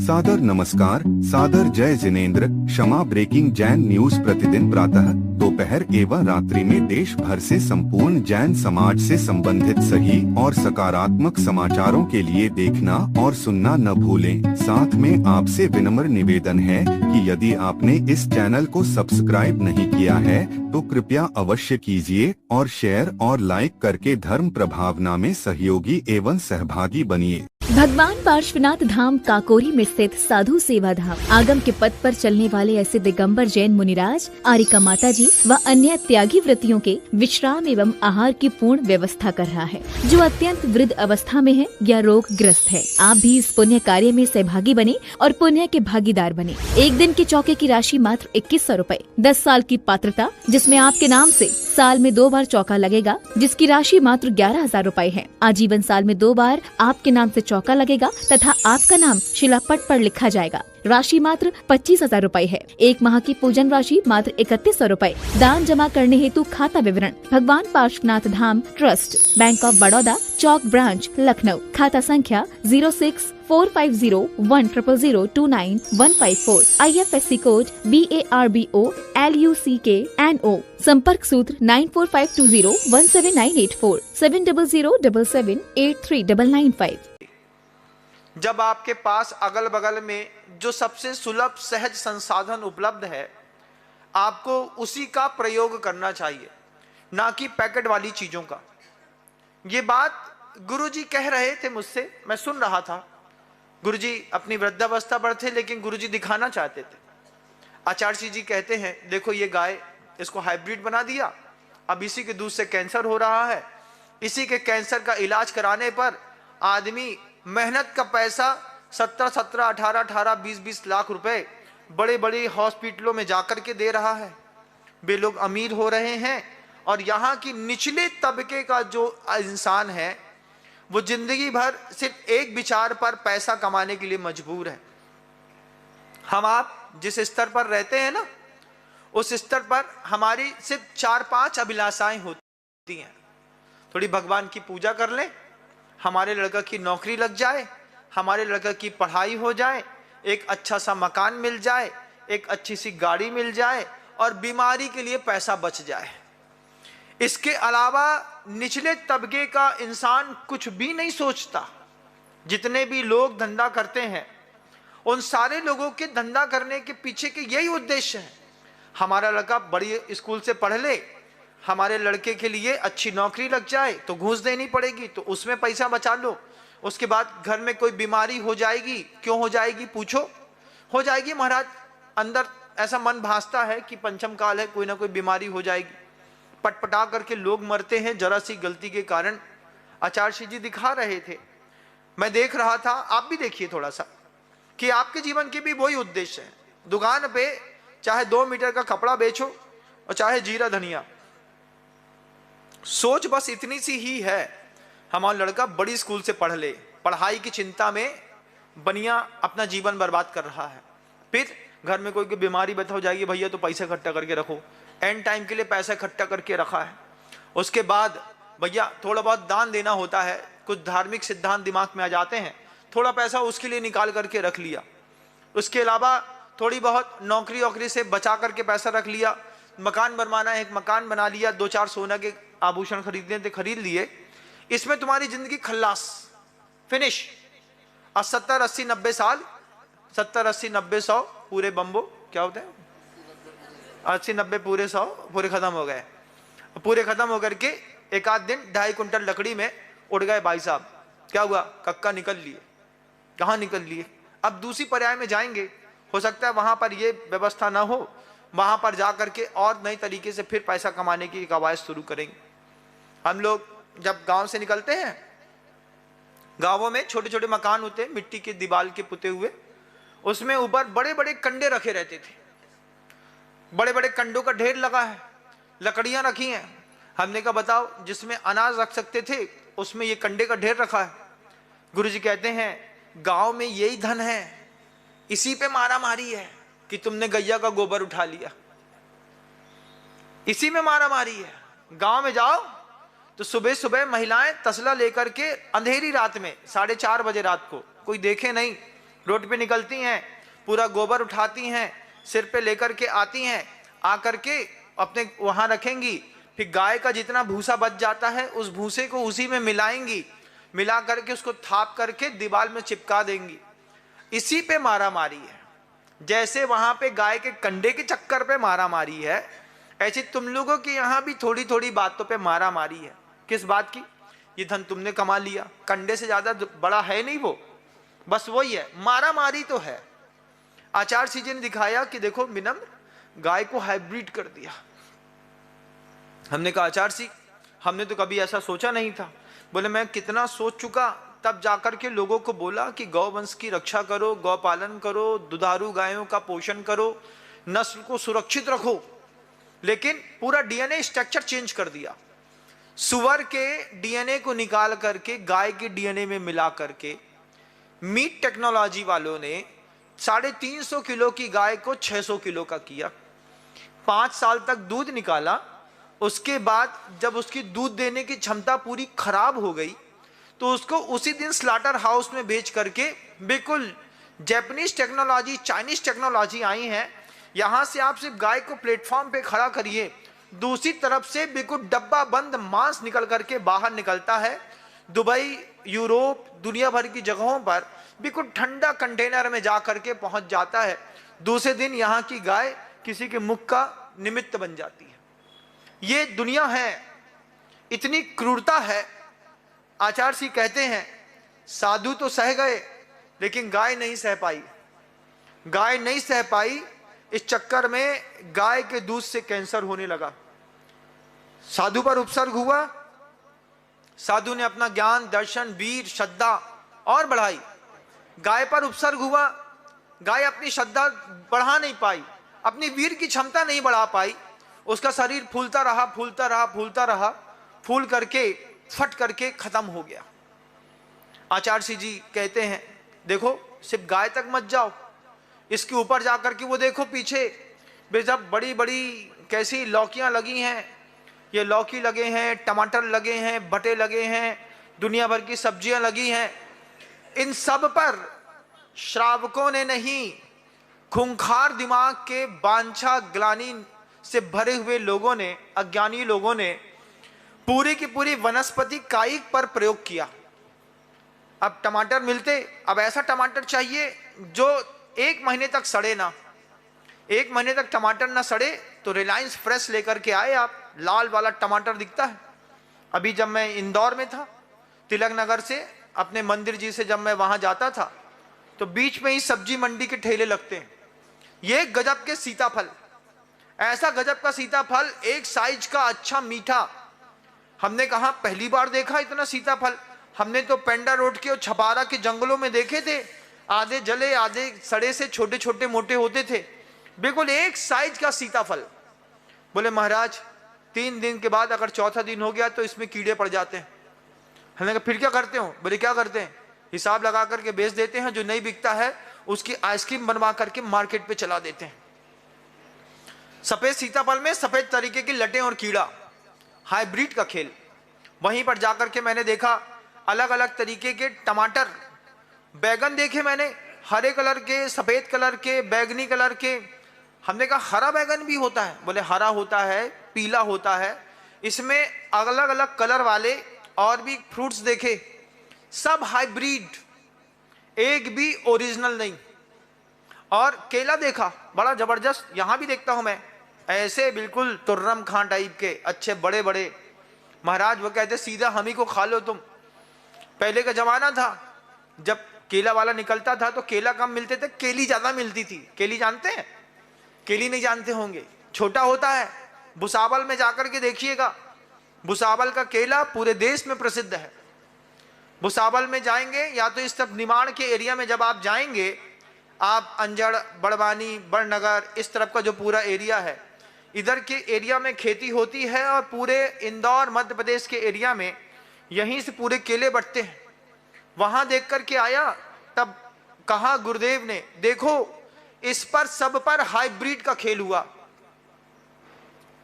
सादर नमस्कार, सादर जय जिनेंद्र। क्षमा ब्रेकिंग जैन न्यूज प्रतिदिन प्रातः, दोपहर एवं रात्रि में देश भर से संपूर्ण जैन समाज से संबंधित सही और सकारात्मक समाचारों के लिए देखना और सुनना न भूलें। साथ में आपसे विनम्र निवेदन है कि यदि आपने इस चैनल को सब्सक्राइब नहीं किया है तो कृपया अवश्य कीजिए और शेयर और लाइक करके धर्म प्रभावना में सहयोगी एवं सहभागी बनिए। भगवान पार्श्वनाथ धाम काकोरी में स्थित साधु सेवा धाम आगम के पथ पर चलने वाले ऐसे दिगंबर जैन मुनिराज, आरिका माता जी व अन्य त्यागी व्रतियों के विश्राम एवं आहार की पूर्ण व्यवस्था कर रहा है, जो अत्यंत वृद्ध अवस्था में है या रोग ग्रस्त है। आप भी इस पुण्य कार्य में सहभागी बने और पुण्य के भागीदार बने। एक दिन के चौके की राशि मात्र 2100 रूपए, 10 साल की पात्रता जिसमें आपके नाम से साल में 2 बार चौका लगेगा, जिसकी राशि मात्र 11,000 रूपए है। आजीवन साल में 2 बार आपके नाम से चौका लगेगा तथा आपका नाम शिलापट पर लिखा जाएगा। राशि मात्र 25,000 रूपए है। 1 माह की पूजन राशि मात्र 3100 रूपए। दान जमा करने हेतु खाता विवरण भगवान Parshvanath Dham trust, bank of Baroda, Chowk branch, Lucknow. खाता संख्या 0645010029,154। IFSC code BARBO LUCKNO। संपर्क सूत्र 9452017984 7007783995। जब आपके पास अगल बगल में जो सबसे सुलभ सहज संसाधन उपलब्ध है, आपको उसी का प्रयोग करना चाहिए, ना कि पैकेट वाली चीजों का। ये बात गुरुजी कह रहे थे मुझसे, मैं सुन रहा था। गुरुजी अपनी वृद्धावस्था पर थे, लेकिन गुरुजी दिखाना चाहते थे। आचार्य जी कहते हैं, देखो ये गाय, इसको हाइब्रिड बना दिया, अब इसी के दूध से कैंसर हो रहा है। इसी के कैंसर का इलाज कराने पर आदमी मेहनत का पैसा 17-17, 18-18, 20-20 लाख रुपए बड़े बड़े हॉस्पिटलों में जाकर के दे रहा है। वे लोग अमीर हो रहे हैं और यहाँ की निचले तबके का जो इंसान है वो जिंदगी भर सिर्फ एक विचार पर पैसा कमाने के लिए मजबूर है। हम आप जिस स्तर पर रहते हैं ना, उस स्तर पर हमारी सिर्फ 4-5 अभिलाषाएं होती हैं। थोड़ी भगवान की पूजा कर लें, हमारे लड़का की नौकरी लग जाए, हमारे लड़का की पढ़ाई हो जाए, एक अच्छा सा मकान मिल जाए, एक अच्छी सी गाड़ी मिल जाए और बीमारी के लिए पैसा बच जाए। इसके अलावा निचले तबके का इंसान कुछ भी नहीं सोचता। जितने भी लोग धंधा करते हैं, उन सारे लोगों के धंधा करने के पीछे के यही उद्देश्य है, हमारा लड़का बड़ी स्कूल से पढ़ ले, हमारे लड़के के लिए अच्छी नौकरी लग जाए तो घूस देनी पड़ेगी, तो उसमें पैसा बचा लो। उसके बाद घर में कोई बीमारी हो जाएगी, क्यों हो जाएगी पूछो, हो जाएगी महाराज। अंदर ऐसा मन भासता है कि पंचम काल है, कोई ना कोई बीमारी हो जाएगी। पटपटा करके लोग मरते हैं जरा सी गलती के कारण। आचार्य जी दिखा रहे थे, मैं देख रहा था, आप भी देखिए थोड़ा सा, कि आपके जीवन के भी वही उद्देश्य है। दुकान पे चाहे 2 मीटर का कपड़ा बेचो और चाहे जीरा धनिया, सोच बस इतनी सी ही है, हमारा लड़का बड़ी स्कूल से पढ़ ले। पढ़ाई की चिंता में बनिया अपना जीवन बर्बाद कर रहा है। फिर घर में कोई बीमारी बता हो जाएगी, भैया तो पैसा इकट्ठा करके रखो, एंड टाइम के लिए पैसा इकट्ठा करके रखा है। उसके बाद भैया थोड़ा बहुत दान देना होता है, कुछ धार्मिक सिद्धांत दिमाग में आ जाते हैं, थोड़ा पैसा उसके लिए निकाल करके रख लिया। उसके अलावा थोड़ी बहुत नौकरी वोकरी से बचा करके पैसा रख लिया। मकान बनवाना है, एक मकान बना लिया, 2-4 सोना के आभूषण खरीदने थे, खरीद लिए। इसमें तुम्हारी जिंदगी खल्लास, फिनिश। और 70, 80, 90 साल, 70, 80, 90, 100 पूरे बम्बो क्या होते हैं, 80, 90 पूरे 100 पूरे खत्म हो गए। पूरे खत्म होकर के एक आध दिन 2.5 कुंटल लकड़ी में उड़ गए भाई साहब। क्या हुआ, कक्का निकल लिए। कहाँ निकल लिए? अब दूसरी पर्याय में जाएंगे, हो सकता है वहां पर ये व्यवस्था ना हो, वहां पर जाकर के और नई तरीके से फिर पैसा कमाने की कवायद शुरू करेंगे। हम लोग जब गांव से निकलते हैं, गांवों में छोटे छोटे मकान होते हैं, मिट्टी के दीवार के पुते हुए, उसमें ऊपर बड़े बड़े कंडे रखे रहते थे। बड़े बड़े कंडों का ढेर लगा है, लकड़ियां रखी हैं। हमने कहा बताओ, जिसमें अनाज रख सकते थे उसमें ये कंडे का ढेर रखा है। गुरुजी कहते हैं गांव में यही धन है, इसी पे मारा मारी है कि तुमने गैया का गोबर उठा लिया, इसी में मारा मारी है। गांव में जाओ तो सुबह सुबह महिलाएं तसला लेकर के अंधेरी रात में 4:30 बजे रात को, कोई देखे नहीं, रोड पे निकलती हैं, पूरा गोबर उठाती हैं, सिर पे लेकर के आती हैं, आकर के अपने वहां रखेंगी। फिर गाय का जितना भूसा बच जाता है उस भूसे को उसी में मिलाएंगी, मिला करके उसको थाप करके दीवार में चिपका देंगी। इसी पे मारा मारी है। जैसे वहां पे गाय के कंडे के चक्कर पे मारा मारी है, ऐसे तुम लोगों के यहां भी थोड़ी थोड़ी बातों पे मारा मारी है। किस बात की? ये धन तुमने कमा लिया, कंडे से ज्यादा बड़ा है नहीं वो, बस वही है, मारा मारी तो है। आचार्य जी ने दिखाया कि देखो विनम्र, गाय को हाइब्रिड कर दिया। हमने कहा आचार्य जी, हमने तो कभी ऐसा सोचा नहीं था। बोले मैं कितना सोच चुका, तब जाकर के लोगों को बोला कि गौवंश की रक्षा करो, गौ पालन करो, दुधारू गायों का पोषण करो, नस्ल को सुरक्षित रखो। लेकिन पूरा डीएनए स्ट्रक्चर चेंज कर दिया। सुअर के डीएनए को निकाल करके गाय के डीएनए में मिला करके मीट टेक्नोलॉजी वालों ने 350 किलो की गाय को 600 किलो का किया। 5 साल तक दूध निकाला। उसके बाद जब उसकी दूध देने की क्षमता पूरी खराब हो गई तो उसको उसी दिन स्लाटर हाउस में बेच करके, बिल्कुल जापानीज टेक्नोलॉजी, चाइनीज टेक्नोलॉजी आई है। यहां से आप सिर्फ गाय को प्लेटफॉर्म पे खड़ा करिए, दूसरी तरफ से बिल्कुल डब्बा बंद मांस निकल करके बाहर निकलता है। दुबई, यूरोप, दुनिया भर की जगहों पर बिल्कुल ठंडा कंटेनर में जा करके पहुंच जाता है। दूसरे दिन यहां की गाय किसी के मुख का निमित्त बन जाती है। ये दुनिया है, इतनी क्रूरता है। आचार्य जी कहते हैं साधु तो सह गए लेकिन गाय नहीं सह पाई। गाय नहीं सह पाई, इस चक्कर में गाय के दूध से कैंसर होने लगा। साधु पर उपसर्ग हुआ, साधु ने अपना ज्ञान, दर्शन, वीर, श्रद्धा और बढ़ाई। गाय पर उपसर्ग हुआ, गाय अपनी श्रद्धा बढ़ा नहीं पाई, अपनी वीर की क्षमता नहीं बढ़ा पाई। उसका शरीर फूलता रहा, फूलता रहा, फूलता रहा, फूल करके फट करके खत्म हो गया। आचार्य जी कहते हैं देखो सिर्फ गाय तक मत जाओ, इसके ऊपर जाकर के वो देखो पीछे बेजब बड़ी बड़ी कैसी लौकियां लगी हैं। ये लौकी लगे हैं, टमाटर लगे हैं, भटे लगे हैं, दुनिया भर की सब्जियां लगी हैं। इन सब पर श्रावकों ने नहीं, खूंखार दिमाग के वांछा ग्लानि से भरे हुए लोगों ने, अज्ञानी लोगों ने पूरी की पूरी वनस्पति कायिक पर प्रयोग किया। अब टमाटर मिलते, अब ऐसा टमाटर चाहिए जो 1 महीने तक सड़े ना। 1 महीने तक टमाटर ना सड़े तो रिलायंस फ्रेश लेकर के आए आप, लाल वाला टमाटर दिखता है। अभी जब मैं इंदौर में था, तिलक नगर से अपने मंदिर जी से जब मैं वहां जाता था तो बीच में ही सब्जी मंडी के ठेले लगते हैं। ये गजब के सीताफल, ऐसा गजब का सीताफल, एक साइज का, अच्छा मीठा। हमने कहा पहली बार देखा इतना सीताफल। हमने तो पेंडा रोड के और छपारा के जंगलों में देखे थे, आधे जले आधे सड़े से छोटे छोटे मोटे होते थे, बिल्कुल एक साइज का सीताफल। बोले महाराज 3 दिन के बाद अगर चौथा दिन हो गया तो इसमें कीड़े पड़ जाते हैं। हमने कहा फिर क्या करते हो? बोले क्या करते हैं, हिसाब लगा करके बेच देते हैं, जो नहीं बिकता है उसकी आइसक्रीम बनवा करके मार्केट पे चला देते हैं। सफेद सीताफल में सफेद तरीके की लटें और कीड़ा, हाइब्रिड का खेल। वहीं पर जाकर के मैंने देखा अलग अलग तरीके के टमाटर, बैगन देखे मैंने, हरे कलर के, सफेद कलर के, बैगनी कलर के। हमने कहा हरा बैगन भी होता है? बोले हरा होता है, पीला होता है, इसमें अलग अलग कलर वाले और भी फ्रूट्स देखे, सब हाइब्रिड, एक भी ओरिजिनल नहीं। और केला देखा बड़ा जबरदस्त, यहां भी देखता हूं मैं, ऐसे बिल्कुल तुर्रम खां टाइप के अच्छे बड़े बड़े। महाराज वो कहते सीधा हम ही को खा लो तुम। पहले का जमाना था जब केला वाला निकलता था तो केला कम मिलते थे, केली ज्यादा मिलती थी। केली जानते हैं? केली नहीं जानते होंगे, छोटा होता है। भुसावल में जाकर के देखिएगा, भुसावल का केला पूरे देश में प्रसिद्ध है। भुसावल में जाएंगे या तो इस तरफ निमाड़ के एरिया में जब आप जाएंगे, आप अंजड़, बड़वानी, बड़नगर, इस तरफ का जो पूरा एरिया है, इधर के एरिया में खेती होती है और पूरे इंदौर मध्य प्रदेश के एरिया में यहीं से पूरे केले बढ़ते हैं। वहां देख करके आया, तब कहा गुरुदेव ने देखो इस पर सब पर हाइब्रिड का खेल हुआ।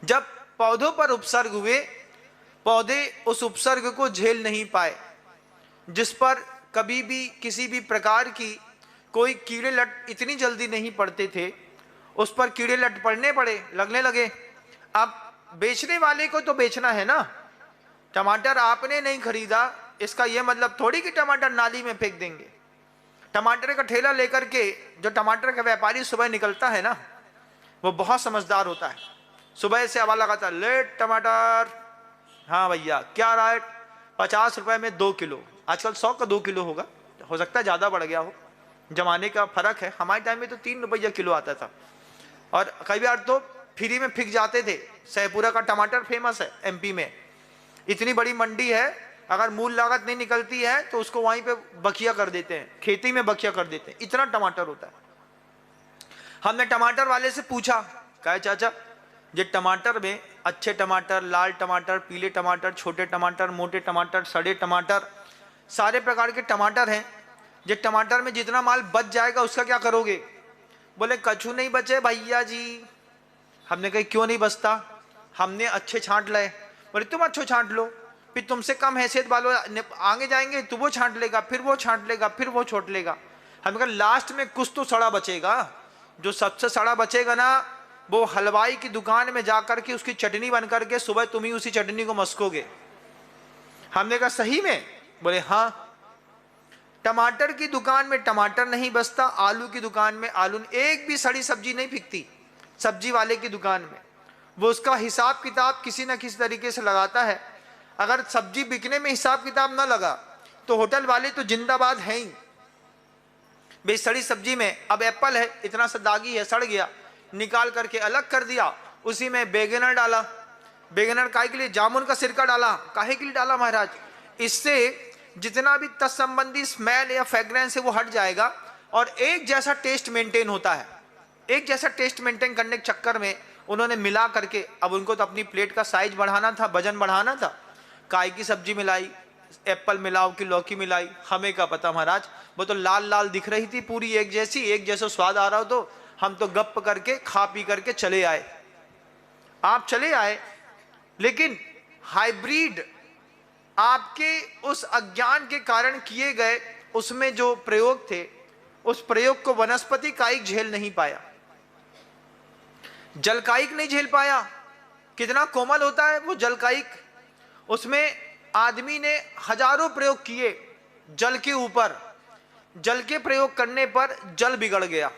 जब पौधों पर उपसर्ग हुए, पौधे उस उपसर्ग को झेल नहीं पाए, जिस पर कभी भी किसी भी प्रकार की कोई कीड़े लट इतनी जल्दी नहीं पड़ते थे, उस पर कीड़े लट पड़ने पड़े, लगने लगे। अब बेचने वाले को तो बेचना है ना, टमाटर आपने नहीं खरीदा इसका यह मतलब थोड़ी कि टमाटर नाली में फेंक देंगे। टमाटर का ठेला लेकर के जो टमाटर का व्यापारी सुबह निकलता है ना, वो बहुत समझदार होता है। सुबह से आवाज लगाता, ले टमाटर, हाँ भैया क्या रेट, 50 रुपए में 2 किलो। आजकल 100 का 2 किलो होगा, हो सकता है ज्यादा बढ़ गया हो, जमाने का फर्क है। हमारे टाइम में तो 3 रुपया किलो आता था, और कई बार तो फ्री में फिक जाते थे। सहपुरा का टमाटर फेमस है एमपी में, इतनी बड़ी मंडी है, अगर मूल लागत नहीं निकलती है तो उसको वहीं पे बखिया कर देते हैं, खेती में बखिया कर देते हैं, इतना टमाटर होता है। हमने टमाटर वाले से पूछा, कहा चाचा ये टमाटर में अच्छे टमाटर, लाल टमाटर, पीले टमाटर, छोटे टमाटर, मोटे टमाटर, सड़े टमाटर, सारे प्रकार के टमाटर हैं, ये टमाटर में जितना माल बच जाएगा उसका क्या करोगे? बोले कछु नहीं बचे भैया जी। हमने कहा क्यों नहीं बचता? हमने अच्छे छांट लाए। बोले तुम अच्छे छांट लो, फिर तुमसे कम हैसियत वालों आगे जाएंगे तो वो छांट लेगा, फिर वो छांट लेगा, फिर वो छोट लेगा। हमने कहा लास्ट में कुछ तो सड़ा बचेगा, जो सबसे सड़ा बचेगा ना वो हलवाई की दुकान में जाकर के उसकी चटनी बन करके सुबह तुम ही उसी चटनी को मस्कोगे। हमने कहा सही में? बोले हाँ। टमाटर की दुकान में टमाटर नहीं बचता, आलू की दुकान में आलू, एक भी सड़ी सब्जी नहीं बिकती सब्जी वाले की दुकान में। वो उसका हिसाब किताब किसी न किसी तरीके से लगाता है। अगर सब्जी बिकने में हिसाब किताब ना लगा तो होटल वाले तो जिंदाबाद हैं ही। भाई सड़ी सब्जी में अब एप्पल है, इतना सा दागी है, सड़ गया, निकाल करके अलग कर दिया, उसी में बैगनर डाला। बैगनर काहे के लिए? जामुन का सिरका डाला। काहे के लिए डाला महाराज? इससे जितना भी तत्संबंधी स्मेल या फ्रेग्रेंस है वो हट जाएगा और एक जैसा टेस्ट मेंटेन होता है। एक जैसा टेस्ट मेंटेन करने के चक्कर में उन्होंने मिला करके, अब उनको तो अपनी प्लेट का साइज बढ़ाना था, वजन बढ़ाना था, काय की सब्जी मिलाई, एप्पल मिलाओ की लौकी मिलाई। हमें क्या पता महाराज, वो तो लाल लाल दिख रही थी पूरी एक जैसी, एक जैसा स्वाद आ रहा हो, तो हम तो गप करके खा पी करके चले आए। आप चले आए, लेकिन हाइब्रिड आपके उस अज्ञान के कारण किए गए उसमें जो प्रयोग थे, उस प्रयोग को वनस्पति कायिक झेल नहीं पाया, जलकायिक नहीं झेल पाया। कितना कोमल होता है वो जलकायिक। उसमें आदमी ने हजारों प्रयोग किए जल के ऊपर, जल के प्रयोग करने पर जल बिगड़ गया।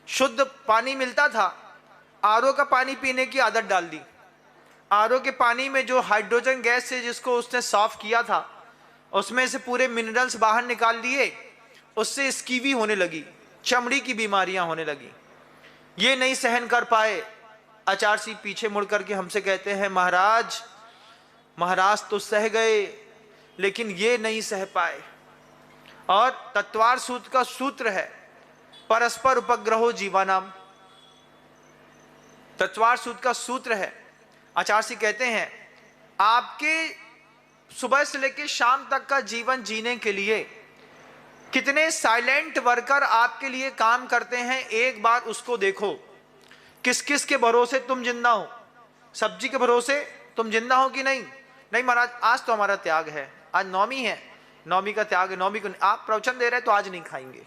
शुद्ध पानी मिलता था, आरओ का पानी पीने की आदत डाल दी। आरओ के पानी में जो हाइड्रोजन गैस से जिसको उसने साफ किया था, उसमें से पूरे मिनरल्स बाहर निकाल लिए, उससे स्कीवी होने लगी, चमड़ी की बीमारियां होने लगी। ये नहीं सहन कर पाए। आचार्य सिंह पीछे मुड़ करके हमसे कहते हैं, महाराज महाराज तो सह गए लेकिन ये नहीं सह पाए। और तत्वार सूत्र का सूत्र है परस्पर उपग्रहो जीवानाम। तत्वार सूत्र का सूत्र है। आचार्य सिंह कहते हैं आपके सुबह से लेकर शाम तक का जीवन जीने के लिए कितने साइलेंट वर्कर आपके लिए काम करते हैं, एक बार उसको देखो। किस किस के भरोसे तुम जिंदा हो? सब्जी के भरोसे तुम जिंदा हो कि नहीं? नहीं महाराज, आज तो हमारा त्याग है, आज नौमी है, नौमी का त्याग है, नौमी को आप प्रवचन दे रहे तो आज नहीं खाएंगे,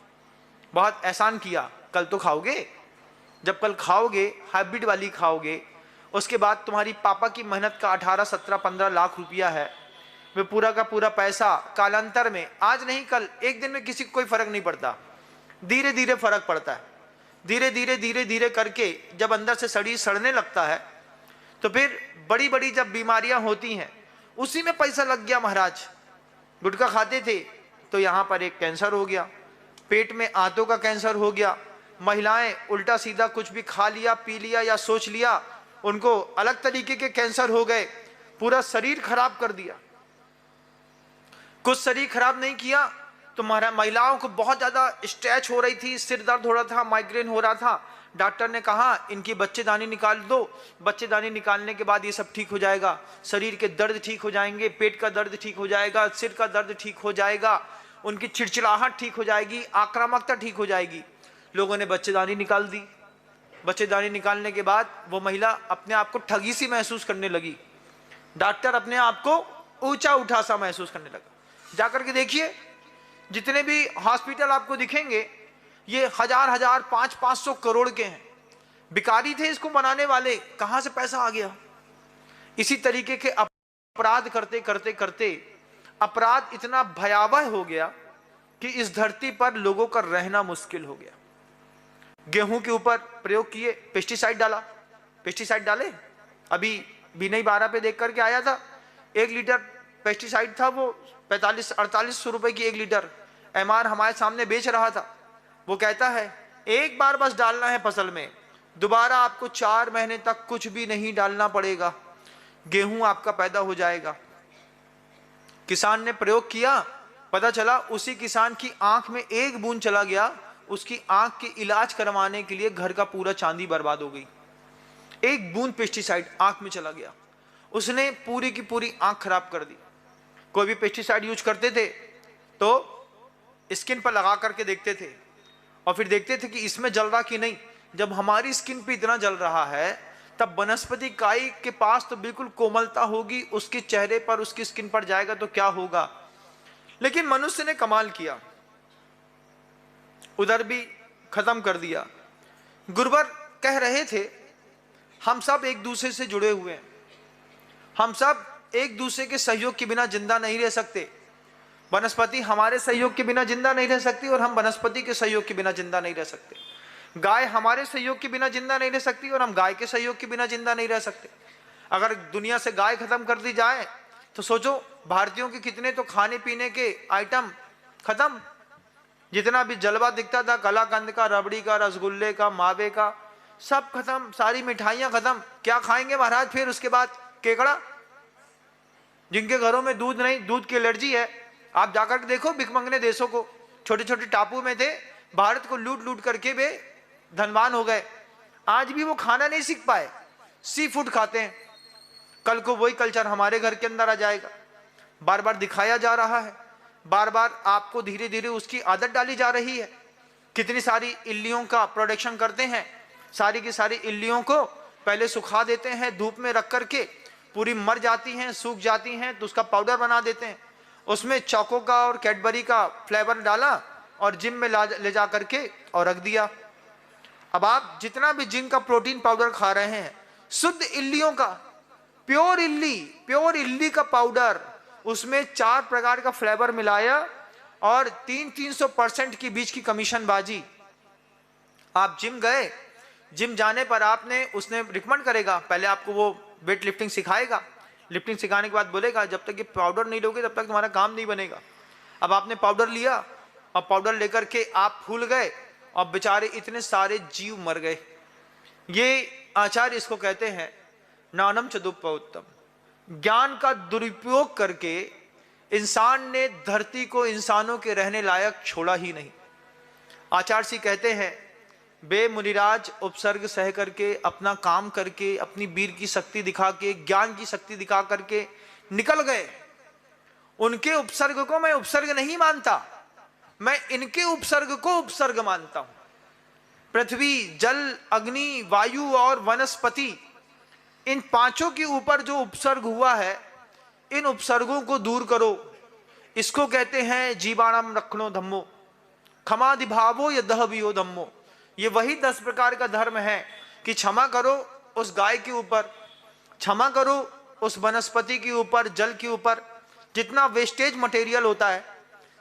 बहुत एहसान किया, कल तो खाओगे। जब कल खाओगे हाइब्रिड वाली खाओगे, उसके बाद तुम्हारी पापा की मेहनत का 18, 17, 15 लाख रुपया है, वे पूरा का पूरा पैसा कालांतर में, आज नहीं कल, एक दिन में किसी को कोई फर्क नहीं पड़ता, धीरे धीरे फर्क पड़ता है। धीरे धीरे धीरे धीरे करके जब अंदर से शरीर सड़ने लगता है तो फिर बड़ी बड़ी जब बीमारियां होती हैं, उसी में पैसा लग गया महाराज। गुटखा खाते थे तो यहाँ पर एक कैंसर हो गया, पेट में आंतों का कैंसर हो गया। महिलाएं उल्टा सीधा कुछ भी खा लिया, पी लिया या सोच लिया, उनको अलग तरीके के कैंसर हो गए, पूरा शरीर खराब कर दिया। कुछ शरीर खराब नहीं किया तो महिलाओं को बहुत ज्यादा स्ट्रेच हो रही थी, सिर दर्द हो रहा था, माइग्रेन हो रहा था। डॉक्टर ने कहा इनकी बच्चेदानी निकाल दो, बच्चेदानी निकालने के बाद ये सब ठीक हो जाएगा, शरीर के दर्द ठीक हो जाएंगे, पेट का दर्द ठीक हो जाएगा, सिर का दर्द ठीक हो जाएगा, उनकी चिड़चिड़ाहट ठीक हो जाएगी, आक्रामकता ठीक हो जाएगी। लोगों ने बच्चेदानी निकाल दी। बच्चेदानी निकालने के बाद वो महिला अपने आप को ठगी सी महसूस करने लगी। डॉक्टर अपने आप को ऊंचा उठा सा महसूस करने लगा। जाकर के देखिए जितने भी हॉस्पिटल आपको दिखेंगे, ये हजार हजार 500 करोड़ के हैं, भिखारी थे इसको बनाने वाले, कहां से पैसा आ गया। इसी तरीके के अपराध करते करते करते अपराध इतना भयावह हो गया कि इस धरती पर लोगों का रहना मुश्किल हो गया। गेहूं के ऊपर प्रयोग किए, पेस्टिसाइड डाला, पेस्टिसाइड डाले, अभी भी 12 पे देख करके आया था, 1 लीटर पेस्टिसाइड था वो 45-48 रुपए की 1 लीटर एमआर हमारे सामने बेच रहा था। वो कहता है एक बार बस डालना है फसल में, दोबारा आपको 4 महीने तक कुछ भी नहीं डालना पड़ेगा, गेहूं आपका पैदा हो जाएगा। किसान ने प्रयोग किया, पता चला उसी किसान की आंख में 1 बूंद चला गया, उसकी आंख के इलाज करवाने के लिए घर का पूरा चांदी बर्बाद हो गई। 1 बूंद पेस्टिसाइड आंख में चला गया, उसने पूरी की पूरी आंख खराब कर दी। कोई भी पेस्टिसाइड यूज करते थे तो स्किन पर लगा करके देखते थे और फिर देखते थे कि इसमें जल रहा कि नहीं। जब हमारी स्किन पे इतना जल रहा है तब वनस्पति काई के पास तो बिल्कुल कोमलता होगी, उसके चेहरे पर उसकी स्किन पर जाएगा तो क्या होगा। लेकिन मनुष्य ने कमाल किया, उधर भी खत्म कर दिया। गुरुवर कह रहे थे हम सब एक दूसरे से जुड़े हुए हैं, हम सब एक दूसरे के सहयोग के बिना जिंदा नहीं रह सकते। वनस्पति हमारे सहयोग के बिना जिंदा नहीं रह सकती और हम वनस्पति के सहयोग के बिना जिंदा नहीं रह सकते। गाय हमारे सहयोग के बिना जिंदा नहीं रह सकती और हम गाय के सहयोग के बिना जिंदा नहीं रह सकते। अगर दुनिया से गाय खत्म कर दी जाए तो सोचो भारतीयों के कितने तो खाने पीने के आइटम खत्म, जितना भी जलवा दिखता था, कलाकंद का, रबड़ी का, रसगुल्ले का, मावे का, सब खत्म, सारी मिठाइयां खत्म। क्या खाएंगे महाराज फिर उसके बाद? केकड़ा। जिनके घरों में दूध नहीं, दूध की एलर्जी है, आप जाकर के देखो भिखमंगने देशों को, छोटे छोटे टापू में थे, भारत को लूट लूट करके वे धनवान हो गए। आज भी वो खाना नहीं सीख पाए, सी फूड खाते हैं। कल को वही कल्चर हमारे घर के अंदर आ जाएगा। बार बार दिखाया जा रहा है, बार बार आपको धीरे धीरे उसकी आदत डाली जा रही है। कितनी सारी इल्लियों का प्रोडक्शन करते हैं, सारी की सारी इल्लियों को पहले सुखा देते हैं धूप में रख करके, पूरी मर जाती हैं, सूख जाती हैं, तो उसका पाउडर बना देते हैं। उसमें चौको का और कैडबरी का फ्लेवर डाला और जिम में ले जा करके और रख दिया। अब आप जितना भी जिम का प्रोटीन पाउडर खा रहे हैं, शुद्ध इल्लियों का, प्योर इल्ली का पाउडर, उसमें 4 प्रकार का फ्लेवर मिलाया और 300% की बीच की कमीशन बाजी। आप जिम गए, जिम जाने पर आपने, उसने रिकमेंड करेगा, पहले आपको वो वेट लिफ्टिंग सिखाएगा, लिफ्टिंग सिखाने के बाद बोलेगा जब तक ये पाउडर नहीं लोगे तब तक तुम्हारा काम नहीं बनेगा। अब आपने पाउडर लिया और पाउडर लेकर के आप फूल गए और बेचारे इतने सारे जीव मर गए। ये आचार्य इसको कहते हैं नानम चदुपौत्तम। ज्ञान का दुरुपयोग करके इंसान ने धरती को इंसानों के रहने लायक छोड़ा ही नहीं। आचार्य जी कहते हैं बे मुनिराज उपसर्ग सह करके, अपना काम करके, अपनी वीर की शक्ति दिखा के, ज्ञान की शक्ति दिखा करके निकल गए। उनके उपसर्ग को मैं उपसर्ग नहीं मानता, मैं इनके उपसर्ग को उपसर्ग मानता हूं। पृथ्वी, जल, अग्नि, वायु और वनस्पति, इन 5 के ऊपर जो उपसर्ग हुआ है, इन उपसर्गों को दूर करो। इसको कहते हैं जीवाणम रखनो धम्मो, क्षमाधिभावो यदहवियो धम्मो। ये वही 10 प्रकार का धर्म है कि क्षमा करो उस गाय के ऊपर, क्षमा करो उस वनस्पति के ऊपर, जल के ऊपर। जितना वेस्टेज मटेरियल होता है,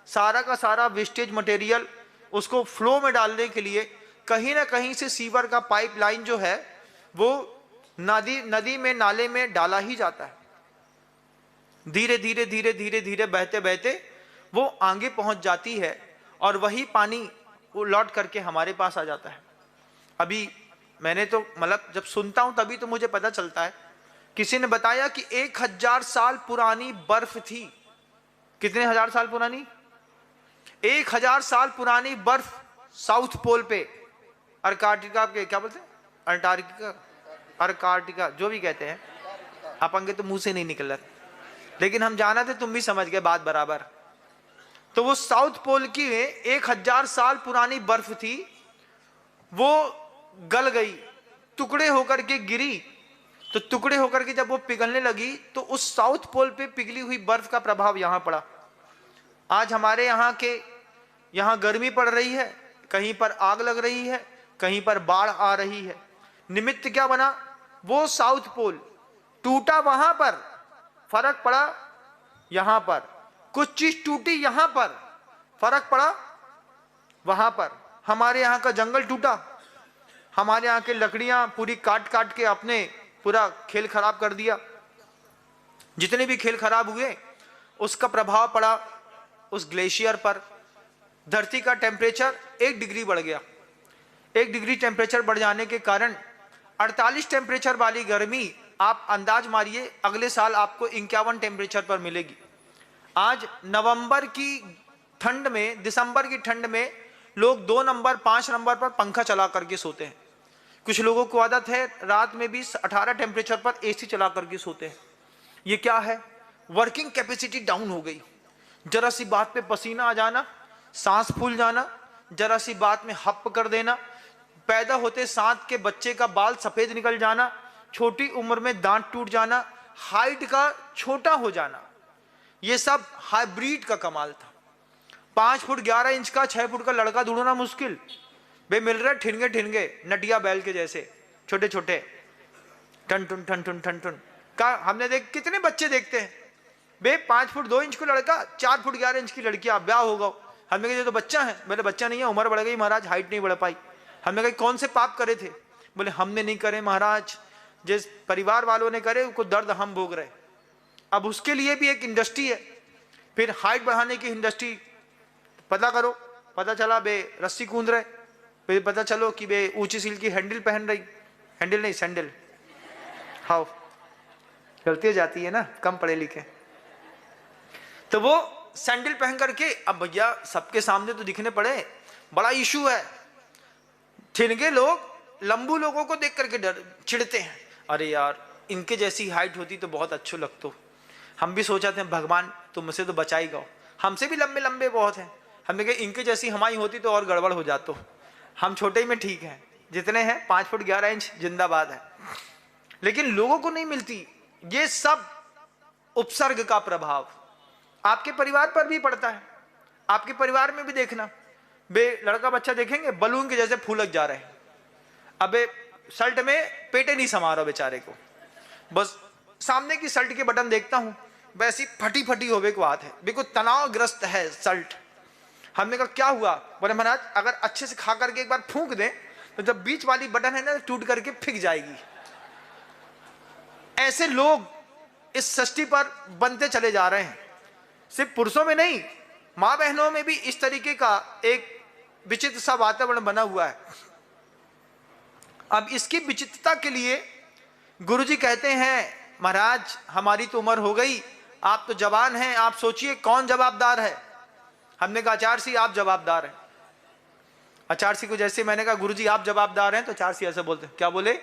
सारा का सारा वेस्टेज मटेरियल उसको फ्लो में डालने के लिए कहीं ना कहीं से सीवर का पाइपलाइन जो है वो नदी में, नाले में डाला ही जाता है। धीरे धीरे धीरे धीरे धीरे बहते बहते वो आगे पहुंच जाती है और वही पानी वो लौट करके हमारे पास आ जाता है। अभी मैंने तो मतलब जब सुनता हूं तभी तो मुझे पता चलता है, किसी ने बताया कि 1000 साल पुरानी बर्फ थी। कितने हजार साल पुरानी? 1000 साल पुरानी बर्फ साउथ पोल पे, अर्काटिका के क्या बोलते हैं, अंटार्कटिका, अर्काटिका, जो भी कहते हैं, अपन के तो मुंह से नहीं निकल रहा, लेकिन हम जाना थे, तुम भी समझ गए बात बराबर। तो वो साउथ पोल की 1000 साल पुरानी बर्फ थी, वो गल गई, टुकड़े होकर के गिरी। तो टुकड़े होकर के जब वो पिघलने लगी तो उस साउथ पोल पे पिघली हुई बर्फ का प्रभाव यहां पड़ा। आज हमारे यहाँ गर्मी पड़ रही है, कहीं पर आग लग रही है, कहीं पर बाढ़ आ रही है। निमित्त क्या बना? वो साउथ पोल टूटा, वहां पर फर्क पड़ा, यहां पर कुछ चीज टूटी, यहां पर फर्क पड़ा, वहां पर हमारे यहां का जंगल टूटा, हमारे यहां की लकड़ियां पूरी काट काट के अपने पूरा खेल खराब कर दिया। जितने भी खेल खराब हुए उसका प्रभाव पड़ा उस ग्लेशियर पर। धरती का टेम्परेचर 1 डिग्री बढ़ गया। 1 डिग्री टेम्परेचर बढ़ जाने के कारण 48 टेम्परेचर वाली गर्मी आप अंदाज मारिए अगले साल आपको 51 टेम्परेचर पर मिलेगी। आज नवंबर की ठंड में, दिसंबर की ठंड में लोग 2 नंबर 5 नंबर पर पंखा चला करके सोते हैं। कुछ लोगों को आदत है रात में भी 18 टेम्परेचर पर एसी चला करके सोते हैं। ये क्या है? वर्किंग कैपेसिटी डाउन हो गई। जरा सी बात पे पसीना आ जाना, सांस फूल जाना, जरा सी बात में हप कर देना, पैदा होते साथ के बच्चे का बाल सफेद निकल जाना, छोटी उम्र में दांत टूट जाना, हाइट का छोटा हो जाना, ये सब हाइब्रिड का कमाल था। 5 फुट 11 इंच का 6 फुट का लड़का ढूंढना मुश्किल। वे मिल रहे ठिनगे ठिनगे नटिया बैल के जैसे छोटे छोटे, टन टुन टन टुन टन टुन का। हमने कितने बच्चे देखते हैं बे 5 फुट 2 इंच का लड़का, 4 फुट 11 इंच की लड़कियां, ब्याह होगा। हमने कहा ये तो बच्चा है। बोले बच्चा नहीं है, उम्र बढ़ गई महाराज, हाइट नहीं बढ़ पाई। हमने कहा कौन से पाप करे थे? बोले हमने नहीं करे महाराज, जिस परिवार वालों ने करे उनको दर्द हम भोग रहे। अब उसके लिए भी एक इंडस्ट्री है, फिर हाइट बढ़ाने की इंडस्ट्री। पता करो, पता चला बे रस्सी कूद रहे, फिर पता चलो कि बे ऊंची सील की हैंडल पहन रही, हैंडल नहीं सैंडल, हाउ गलती हो जाती है ना कम पढ़े लिखे। तो वो सैंडल पहन करके, अब भैया सबके सामने तो दिखने पड़े, बड़ा इशू है। ठिनगे लोग लंबू लोगों को देख करके डर चिढ़ते हैं, अरे यार इनके जैसी हाइट होती तो बहुत अच्छो लगतो। हम भी सोचाते हैं भगवान तुमसे तो बचाएगा, हमसे भी लंबे लंबे बहुत हैं। हमने कहा इनके जैसी हमारी होती तो और गड़बड़ हो जातो। हम छोटे ही में ठीक हैं, जितने हैं 5 फुट 11 इंच जिंदाबाद है। लेकिन लोगों को नहीं मिलती। ये सब उपसर्ग का प्रभाव आपके परिवार पर भी पड़ता है। आपके परिवार में भी देखना, बे लड़का बच्चा देखेंगे बलून के जैसे फूलक जा रहे हैं। अबे शर्ट में पेटे नहीं समा रहा बेचारे को, बस सामने की शर्ट के बटन देखता हूं वैसी फटी फटी होवे को बात है, बिल्कुल तनावग्रस्त है शर्ट। हमने कहा क्या हुआ? बोले महाराज अगर अच्छे से खा करके एक बार फूंक दें तो जब बीच वाली बटन है ना टूट करके फिक जाएगी। ऐसे लोग इस सृष्टि पर बनते चले जा रहे हैं। सिर्फ पुरुषों में नहीं, मां बहनों में भी इस तरीके का एक विचित्र सा वातावरण बना हुआ है। अब इसकी विचित्रता के लिए गुरुजी कहते हैं महाराज हमारी तो उम्र हो गई, आप तो जवान हैं, आप सोचिए कौन जवाबदार है। हमने कहा आचार्य सिंह आप जवाबदार हैं। आचार्य सिंह को जैसे मैंने कहा गुरुजी आप जवाबदार हैं, तो आचार्य सिंह ऐसे बोलते क्या बोले?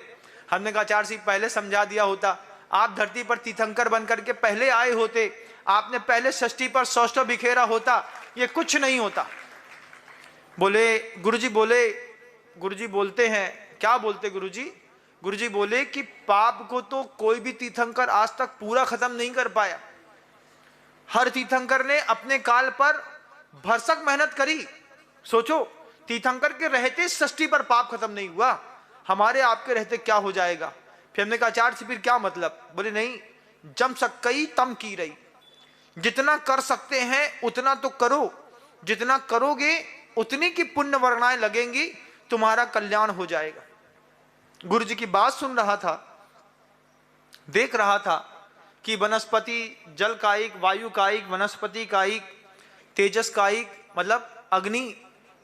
हमने कहा आचार्य सिंह पहले समझा दिया होता, आप धरती पर तीर्थंकर बन करके पहले आए होते, आपने पहले षष्ठी पर सौष्ठव बिखेरा होता, ये कुछ नहीं होता। बोले गुरुजी बोले, गुरुजी बोलते हैं क्या बोलते गुरुजी? गुरुजी बोले कि पाप को तो कोई भी तीर्थंकर आज तक पूरा खत्म नहीं कर पाया। हर तीर्थंकर ने अपने काल पर भरसक मेहनत करी। सोचो तीर्थंकर के रहते षष्ठी पर पाप खत्म नहीं हुआ, हमारे आपके रहते क्या हो जाएगा? फिर हमने कहा आचार्य से फिर क्या मतलब? बोले नहीं, जम सकई तम की रही, जितना कर सकते हैं उतना तो करो, जितना करोगे उतनी की पुण्य वर्णाएं लगेंगी, तुम्हारा कल्याण हो जाएगा। गुरु जी की बात सुन रहा था, देख रहा था कि वनस्पति जल कायिक, वायु कायिक, वनस्पति कायिक, तेजस कायिक, मतलब अग्नि,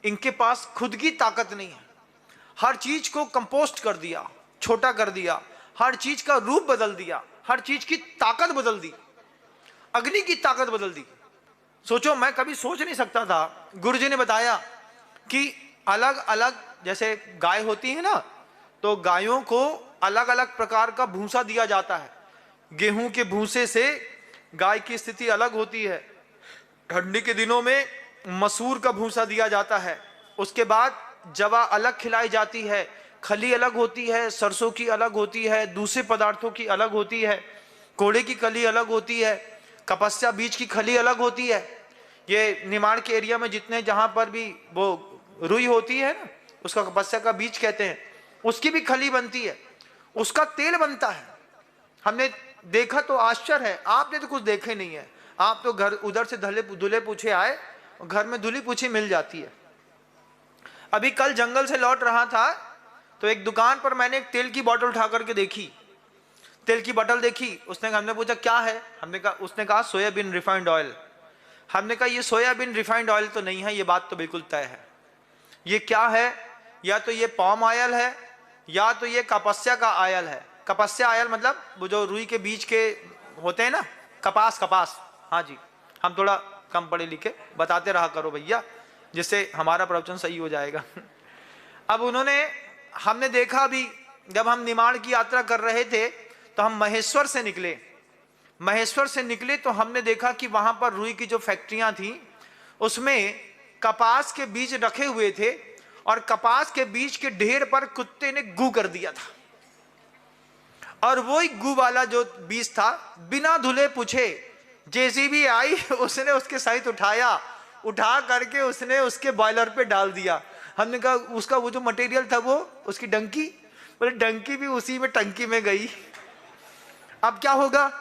इनके पास खुद की ताकत नहीं है। हर चीज को कंपोस्ट कर दिया, छोटा कर दिया, हर चीज का रूप बदल दिया, हर चीज की ताकत बदल दी, अग्नि की ताकत बदल दी। सोचो मैं कभी सोच नहीं सकता था। गुरुजी ने बताया कि अलग अलग जैसे गाय होती है ना, तो गायों को अलग अलग प्रकार का भूसा दिया जाता है। गेहूं के भूसे से गाय की स्थिति अलग होती है। ठंडी के दिनों में मसूर का भूसा दिया जाता है। उसके बाद जवा अलग खिलाई जाती है, खली अलग होती है, सरसों की अलग होती है, दूसरे पदार्थों की अलग होती है, कोड़े की खली अलग होती है, कपस्या बीज की खली अलग होती है। ये निमाड़ के एरिया में जितने जहां पर भी वो रुई होती है ना, उसका कपस्या का बीज कहते हैं, उसकी भी खली बनती है, उसका तेल बनता है। हमने देखा तो आश्चर्य है, आपने तो कुछ देखे नहीं है, आप तो घर उधर से धुले पूछे आए, घर में धुली पूछी मिल जाती है। अभी कल जंगल से लौट रहा था तो एक दुकान पर मैंने एक तेल की बोतल उठा करके देखी, तेल की बोतल देखी। हमने पूछा क्या है, उसने कहा सोयाबीन रिफाइंड ऑयल। हमने कहा ये सोयाबीन रिफाइंड ऑयल तो नहीं है, ये बात तो बिल्कुल तय है। ये क्या है, या तो ये पाम ऑयल है या तो ये कपस्या का ऑयल है। कपस्या ऑयल मतलब वो जो रुई के बीज के होते हैं ना, कपास। हाँ जी, हम थोड़ा कम पढ़े लिखे, बताते रहा करो भैया, जिससे हमारा प्रवचन सही हो जाएगा। अब हमने देखा, अभी जब हम निमाड़ की यात्रा कर रहे थे तो हम महेश्वर से निकले तो हमने देखा कि वहां पर रुई की जो फैक्ट्रियां थी उसमें कपास के बीज रखे हुए थे और कपास के बीज के ढेर पर कुत्ते ने गू कर दिया था। और वही गू वाला जो बीज था, बिना धुले पूछे जेसीबी आई, उसने उसके सहित उठा करके उसने उसके बॉयलर पे डाल दिया। हमने कहा उसका वो जो मटेरियल था, वो उसकी डंकी, बोले डंकी भी उसी में टंकी में गई। अब क्या होगा,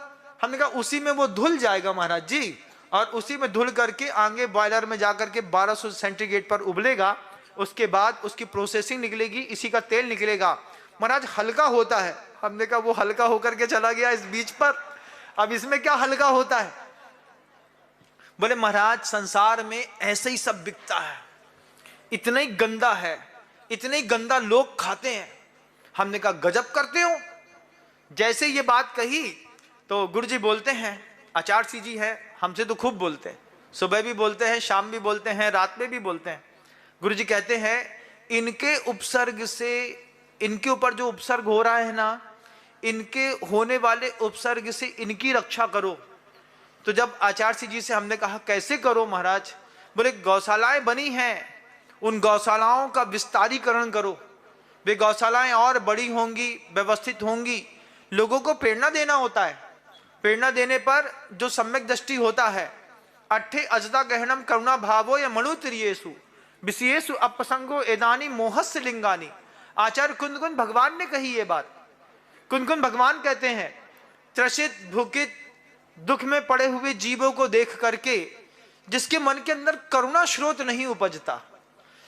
हमने कहा उसी में वो धुल जाएगा महाराज जी, और उसी में धुल करके आगे बॉयलर में जाकर के 1200 सेंटीग्रेड पर उबलेगा, उसके बाद उसकी प्रोसेसिंग निकलेगी, इसी का तेल निकलेगा। महाराज हल्का होता है। हमने कहा वो हल्का होकर के चला गया इस बीच पर, अब इसमें क्या हल्का होता है। बोले महाराज संसार में ऐसे ही सब बिकता है, इतना ही गंदा है, इतने ही गंदा लोग खाते हैं। हमने कहा गजब करते हो। जैसे ये बात कही तो गुरुजी बोलते हैं, आचार्य सिंह जी है, हमसे तो खूब बोलते हैं, सुबह भी बोलते हैं, शाम भी बोलते हैं, रात में भी बोलते हैं। गुरुजी कहते हैं इनके उपसर्ग से, इनके ऊपर जो उपसर्ग हो रहा है ना, इनके होने वाले उपसर्ग से इनकी रक्षा करो। तो जब आचार्य सिंह जी से हमने कहा कैसे करो महाराज, बोले गौशालाएं बनी हैं, उन गौशालाओं का विस्तारीकरण करो, वे गौशालाएं और बड़ी होंगी, व्यवस्थित होंगी, लोगों को प्रेरणा देना होता है। प्रेरणा देने पर जो सम्यक दृष्टि होता है, अट्ठे अजदा गहनम करुणा भावो या मणुत्रियेषु विषयेषु अपसंगो एदानी मोहस्य लिंगानी। आचार्य कुंदकुंद भगवान ने कही ये बात। कुंदकुंद भगवान कहते हैं त्रसित भूखित दुख में पड़े हुए जीवों को देख करके जिसके मन के अंदर करुणा स्रोत नहीं उपजता,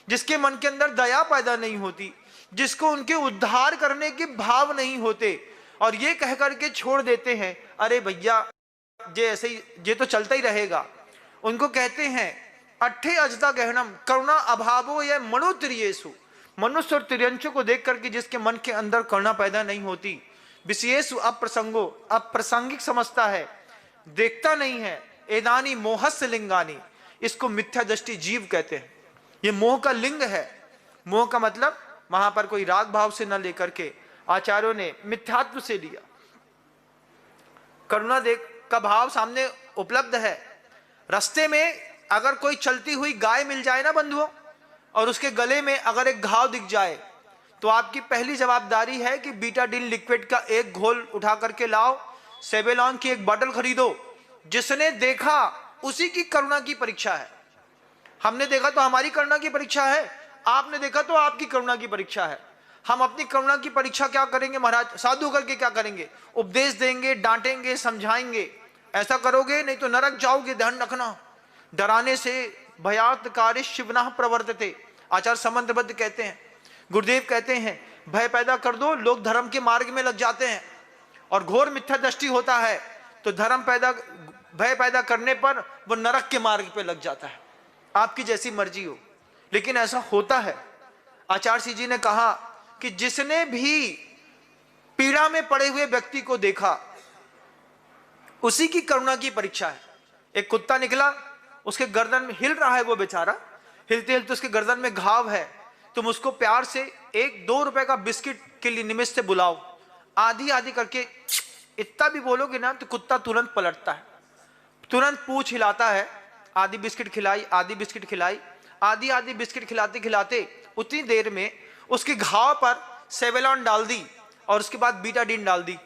जिसके मन के अंदर दया पैदा नहीं होती, जिसको उनके उद्धार करने के भाव नहीं होते, और ये कह करके छोड़ देते हैं अरे भैया ये ऐसे ही, ये तो चलता ही रहेगा, उनको कहते हैं अट्ठे अजदा गहनम करुणा अभावो या मणुत्रियेषु। मनुष्य और त्रियंशों को देख करके जिसके मन के अंदर करुणा पैदा नहीं होती, विषयेषु अप्रसंगो, अप्रासंगिक समझता है, देखता नहीं है, एदानी मोहस्य लिंगानी, इसको मिथ्या दृष्टि जीव कहते हैं। ये मोह का लिंग है। मोह का मतलब वहां पर कोई राग भाव से न लेकर के आचार्यों ने मिथ्यात्व से लिया। करुणा देख का भाव सामने उपलब्ध है। रास्ते में अगर कोई चलती हुई गाय मिल जाए ना बंधुओं, और उसके गले में अगर एक घाव दिख जाए, तो आपकी पहली जवाबदारी है कि बीटाडीन लिक्विड का एक घोल उठा करके लाओ, सेवेलॉन की एक बॉटल खरीदो। जिसने देखा उसी की करुणा की परीक्षा है। हमने देखा तो हमारी करुणा की परीक्षा है, आपने देखा तो आपकी करुणा की परीक्षा है। हम अपनी करुणा की परीक्षा क्या करेंगे महाराज, साधु करके क्या करेंगे, उपदेश देंगे, डांटेंगे, समझाएंगे, ऐसा करोगे नहीं तो नरक जाओगे, ध्यान रखना। डराने से भयात कार्य शिवना प्रवर्तते, आचार्य समंतबद्ध कहते हैं, गुरुदेव कहते हैं भय पैदा कर दो, लोग धर्म के मार्ग में लग जाते हैं, और घोर मिथ्या दृष्टि होता है तो भय पैदा करने पर वो नरक के मार्ग पे लग जाता है। आपकी जैसी मर्जी हो, लेकिन ऐसा होता है। आचार्य सिंह जी ने कहा कि जिसने भी पीड़ा में पड़े हुए व्यक्ति को देखा उसी की करुणा की परीक्षा है। एक कुत्ता निकला, उसके गर्दन में हिल रहा है, वो बेचारा हिलते हिलते उसके गर्दन में घाव है, तुम उसको प्यार से 1-2 रुपए का बिस्किट के लिए निमित्त से बुलाओ, आधी आधी करके इतना भी बोलोगे ना तो कुत्ता तुरंत पलटता है, तुरंत पूंछ हिलाता है। आधी बिस्किट खिलाई, आधी बिस्किट खिलाई, आधी आधी बिस्किट खिलाते खिलाते उतनी देर में उसके घाव पर सेवेलॉन डाल दी और उसके बाद बीटाडीन डाल दी।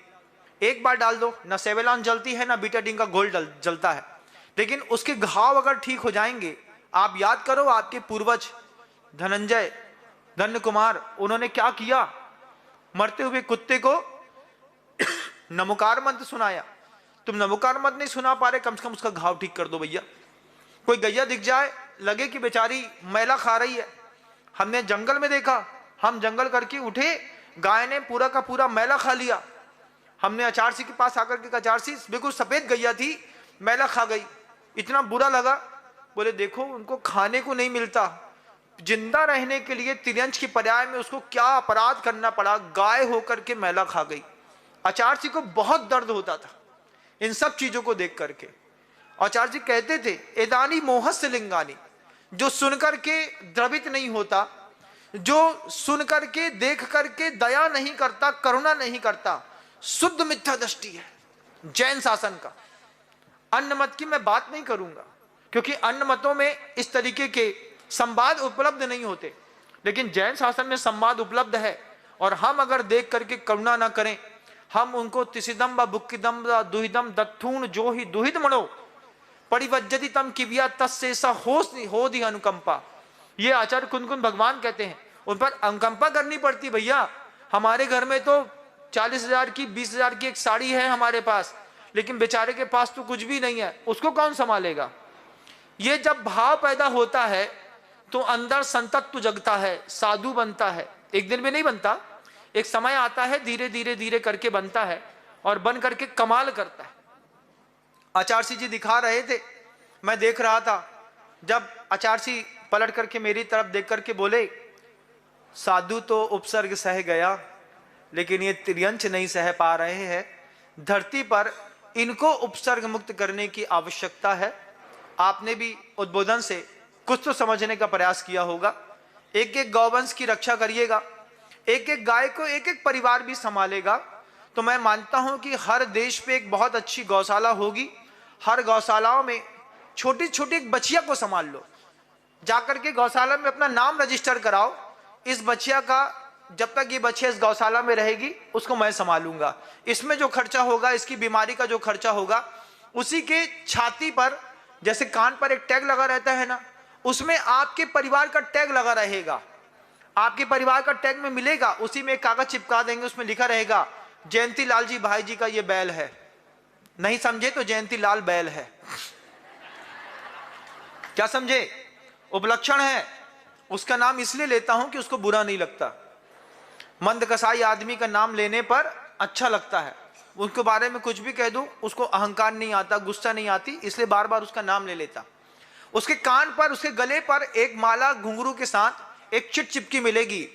एक बार डाल दो, ना सेवेलॉन जलती है ना बीटाडीन का घोल जलता है, लेकिन उसके घाव अगर ठीक हो जाएंगे। आप याद करो आपके पूर्वज धनंजय, धन्य कुमार, उन्होंने क्या किया, मरते हुए कुत्ते को नमोकार मंत्र सुनाया। तुम नमोकार मंत्र नहीं सुना पा रहे, कम से कम उसका घाव ठीक कर दो भैया। कोई गैया दिख जाए, लगे कि बेचारी मैला खा रही है, हमने जंगल में देखा, हम जंगल करके उठे, गाय ने पूरा का पूरा मैला खा लिया। हमने आचार्य के पास आकर के कहा, आचार्य बिल्कुल सफेद गैया थी, मैला खा गई, इतना बुरा लगा। बोले देखो उनको खाने को नहीं मिलता, जिंदा रहने के लिए तिर्यंच की पर्याय में उसको क्या अपराध करना पड़ा, गाय होकर के मैला खा गई। आचार्य जी को बहुत दर्द होता था इन सब चीजों को देख करके। आचार्य जी कहते थे, एदानी मोहस्य लिंगानी, जो सुनकर के द्रवित नहीं होता, जो सुन करके देख करके दया नहीं करता, करुणा नहीं करता, शुद्ध मिथ्या दृष्टि है जैन शासन का। अन्य मत की मैं बात नहीं करूंगा, क्योंकि अन्य मतों में इस तरीके के संवाद उपलब्ध नहीं होते, लेकिन जैन शासन में संवाद उपलब्ध है। और हम अगर देख करके करुणा ना करें, हम उनको तिसिदम व बुक्किदम दुहिदम दत्थून जो ही दुहिद मणो परिवज्जति तम किविया तस्सेसा होदि अनुकंपा। ये आचार्य कुनकुन भगवान कहते हैं, उन पर अनुकंपा करनी पड़ती भैया। हमारे घर में तो 40,000 की 20,000 की एक साड़ी है हमारे पास, लेकिन बेचारे के पास तो कुछ भी नहीं है, उसको कौन संभालेगा। ये जब भाव पैदा होता है तो अंदर संतत्व जगता है, साधु बनता है। एक दिन में नहीं बनता, एक समय आता है, धीरे धीरे धीरे करके बनता है और बन करके कमाल करता है। आचार्य जी दिखा रहे थे, मैं देख रहा था, जब आचार्य जी पलट करके मेरी तरफ देख करके बोले, साधु तो उपसर्ग सह गया, लेकिन ये तिर्यंच नहीं सह पा रहे हैं, धरती पर इनको उपसर्ग मुक्त करने की आवश्यकता है। आपने भी उद्बोधन से कुछ तो समझने का प्रयास किया होगा। एक एक गौवंश की रक्षा करिएगा, एक एक गाय को एक एक परिवार भी संभालेगा, तो मैं मानता हूं कि हर देश पे एक बहुत अच्छी गौशाला होगी। हर गौशालाओं में छोटी छोटी एक बछिया को संभाल लो, जाकर के गौशाला में अपना नाम रजिस्टर कराओ। इस बछिया का, जब तक ये बछिया इस गौशाला में रहेगी, उसको मैं संभालूंगा। इसमें जो खर्चा होगा, इसकी बीमारी का जो खर्चा होगा, उसी के छाती पर, जैसे कान पर एक टैग लगा रहता है ना, उसमें आपके परिवार का टैग लगा रहेगा। आपके परिवार का टैग में मिलेगा, उसी में एक कागज चिपका देंगे, उसमें लिखा रहेगा जयंती लाल जी भाई जी का ये बैल है। नहीं समझे तो जयंती लाल बैल है, क्या समझे, उपलक्षण है। उसका नाम इसलिए लेता हूं कि उसको बुरा नहीं लगता। मंद कसाई आदमी का नाम लेने पर अच्छा लगता है, उनके बारे में कुछ भी कह दूं उसको अहंकार नहीं आता, गुस्सा नहीं आती, इसलिए बार बार उसका नाम ले लेता। उसके कान पर, उसके गले पर एक माला घुंघरू के साथ एक चिट चिपकी मिलेगी,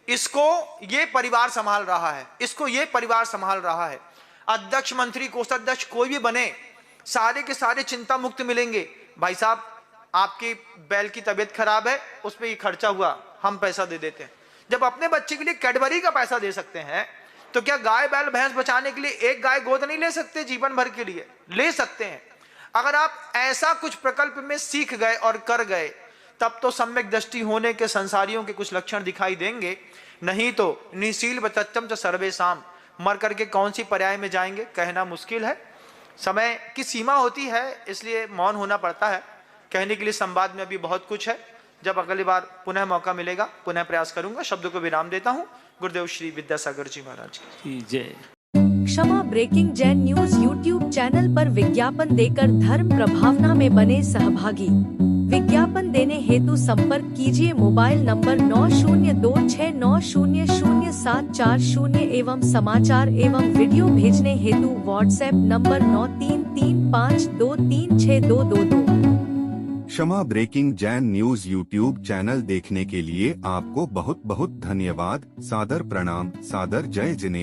इसको ये परिवार संभाल रहा है, इसको ये परिवार संभाल रहा है। अध्यक्ष, मंत्री, कोषाध्यक्ष कोई भी बने, सारे के सारे चिंता मुक्त मिलेंगे। भाई साहब, आपकी बैल की तबीयत खराब है, उस पर ये खर्चा हुआ, हम पैसा दे देते हैं। जब अपने बच्चे के लिए कैडबरी का पैसा दे सकते हैं, तो क्या गाय बैल भैंस बचाने के लिए एक गाय गोद नहीं ले सकते? जीवन भर के लिए ले सकते हैं। अगर आप ऐसा कुछ प्रकल्प में सीख गए और कर गए, तब तो सम्यक दृष्टि होने के संसारियों के कुछ लक्षण दिखाई देंगे। नहीं तो निशील बतच्चम च सर्वेशाम, मर करके कौन सी पर्याय में जाएंगे कहना मुश्किल है। समय की सीमा होती है, इसलिए मौन होना पड़ता है। कहने के लिए संवाद में अभी बहुत कुछ है, जब अगली बार पुनः मौका मिलेगा पुनः प्रयास करूंगा। शब्दों को विराम देता हूं। गुरुदेव श्री विद्यासागर जी महाराज की जय। Kshama breaking Jain news YouTube channel पर विज्ञापन देकर धर्म प्रभावना में बने सहभागी। विज्ञापन देने हेतु संपर्क कीजिए मोबाइल नंबर 9026900740 एवं समाचार एवं वीडियो भेजने हेतु WhatsApp number 9335236222। Kshama breaking Jain news YouTube channel देखने के लिए आपको बहुत बहुत धन्यवाद। सादर प्रणाम, सादर जय जिनेंद्र।